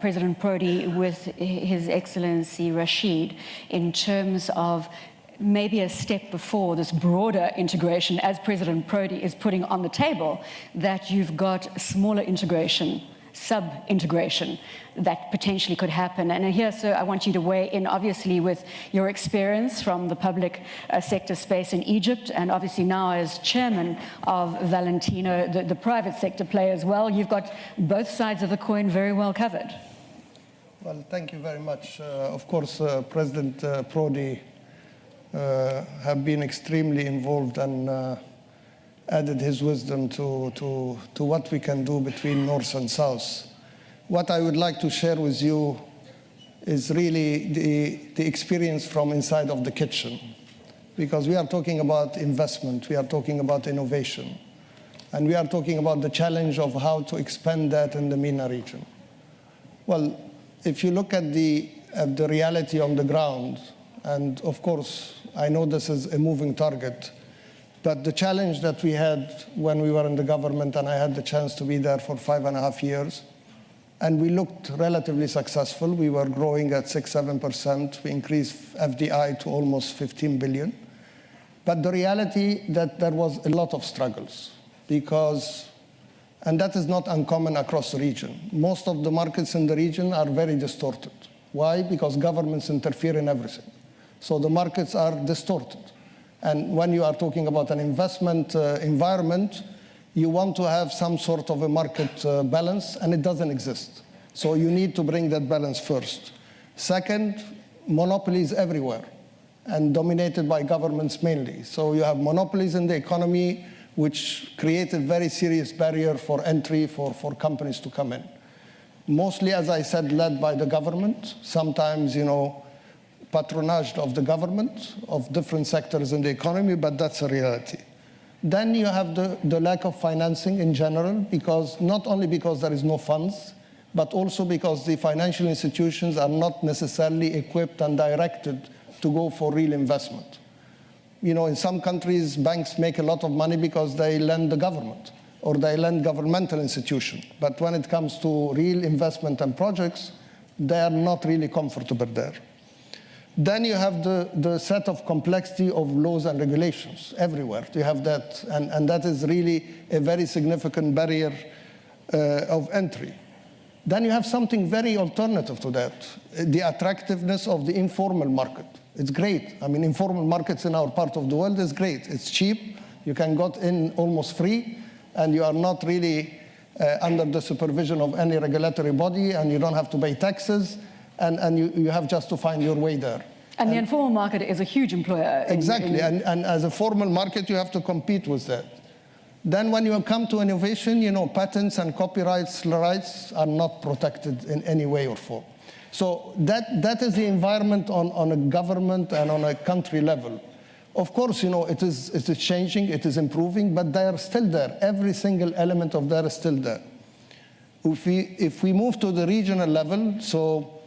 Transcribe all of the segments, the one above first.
President Prodi with His Excellency Rachid in terms of maybe a step before this broader integration, as President Prodi is putting on the table, that you've got smaller integration, sub-integration that potentially could happen. And here, sir, I want you to weigh in, obviously, with your experience from the public sector space in Egypt, and obviously now as chairman of Valentino, the private sector play as well. You've got both sides of the coin very well covered. Well, thank you very much. Of course, President Prodi have been extremely involved and added his wisdom to what we can do between North and South. What I would like to share with you is really the experience from inside of the kitchen, because we are talking about investment, we are talking about innovation, and we are talking about the challenge of how to expand that in the MENA region. Well, if you look at the reality on the ground, and of course, I know this is a moving target, but the challenge that we had when we were in the government, and I had the chance to be there for 5.5 years, and we looked relatively successful. We were growing at 6-7%. We increased FDI to almost 15 billion. But the reality that there was a lot of struggles because, and that is not uncommon across the region. Most of the markets in the region are very distorted. Why? Because governments interfere in everything. So the markets are distorted. And when you are talking about an investment environment, you want to have some sort of a market balance, and it doesn't exist. So you need to bring that balance first. Second, monopolies everywhere, and dominated by governments mainly. So you have monopolies in the economy, which create a very serious barrier for entry for companies to come in. Mostly, as I said, led by the government, sometimes, patronage of the government, of different sectors in the economy, but that's a reality. Then you have the lack of financing in general, because not only because there is no funds, but also because the financial institutions are not necessarily equipped and directed to go for real investment. In some countries, banks make a lot of money because they lend the government or they lend governmental institutions. But when it comes to real investment and projects, they are not really comfortable there. Then you have the set of complexity of laws and regulations everywhere. You have that, and that is really a very significant barrier of entry. Then you have something very alternative to that, the attractiveness of the informal market. It's great. I mean, informal markets in our part of the world is great. It's cheap. You can get in almost free, and you are not really under the supervision of any regulatory body, and you don't have to pay taxes. And you have just to find your way there. And the informal market is a huge employer. Exactly, and as a formal market, you have to compete with that. Then when you come to innovation, patents and copyrights rights are not protected in any way or form. So that is the environment on a government and on a country level. Of course, it is changing, it is improving, but they are still there. Every single element of that is still there. If we move to the regional level, so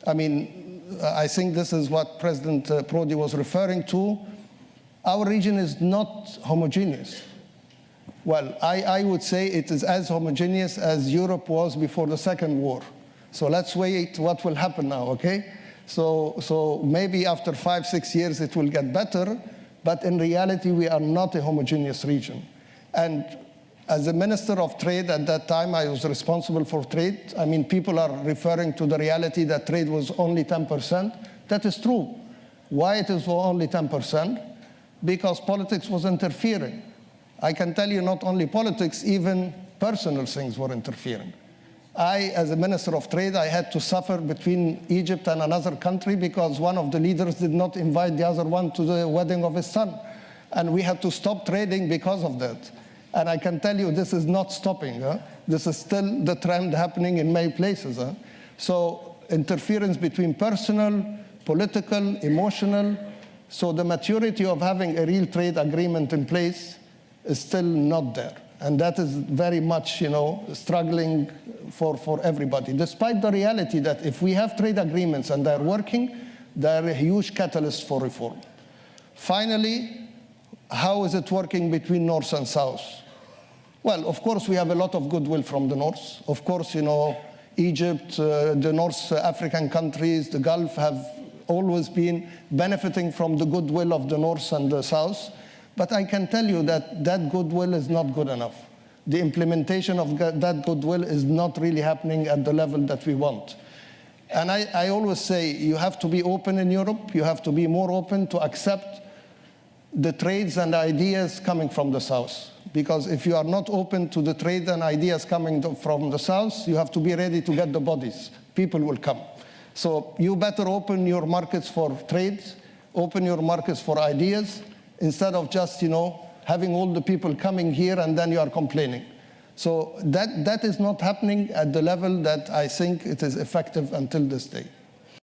I think this is what President Prodi was referring to. Our region is not homogeneous. Well, I would say it is as homogeneous as Europe was before the Second War. So let's wait what will happen now, okay? So maybe after 5-6 years it will get better, but in reality we are not a homogeneous region. And as a Minister of Trade at that time, I was responsible for trade. People are referring to the reality that trade was only 10%. That is true. Why it is only 10%? Because politics was interfering. I can tell you not only politics, even personal things were interfering. As a Minister of Trade, I had to suffer between Egypt and another country because one of the leaders did not invite the other one to the wedding of his son. And we had to stop trading because of that. And I can tell you this is not stopping. This is still the trend happening in many places. So interference between personal, political, emotional. So the maturity of having a real trade agreement in place is still not there. And that is very much, struggling for everybody. Despite the reality that if we have trade agreements and they're working, they're a huge catalyst for reform. Finally, how is it working between North and South? Well, of course, we have a lot of goodwill from the North. Of course, Egypt, the North African countries, the Gulf have always been benefiting from the goodwill of the North and the South. But I can tell you that that goodwill is not good enough. The implementation of that goodwill is not really happening at the level that we want. And I always say you have to be open in Europe. You have to be more open to accept the trades and ideas coming from the South. Because if you are not open to the trade and ideas coming from the South, you have to be ready to get the bodies. People will come. So you better open your markets for trade, open your markets for ideas, instead of just, having all the people coming here and then you are complaining. So that is not happening at the level that I think it is effective until this day.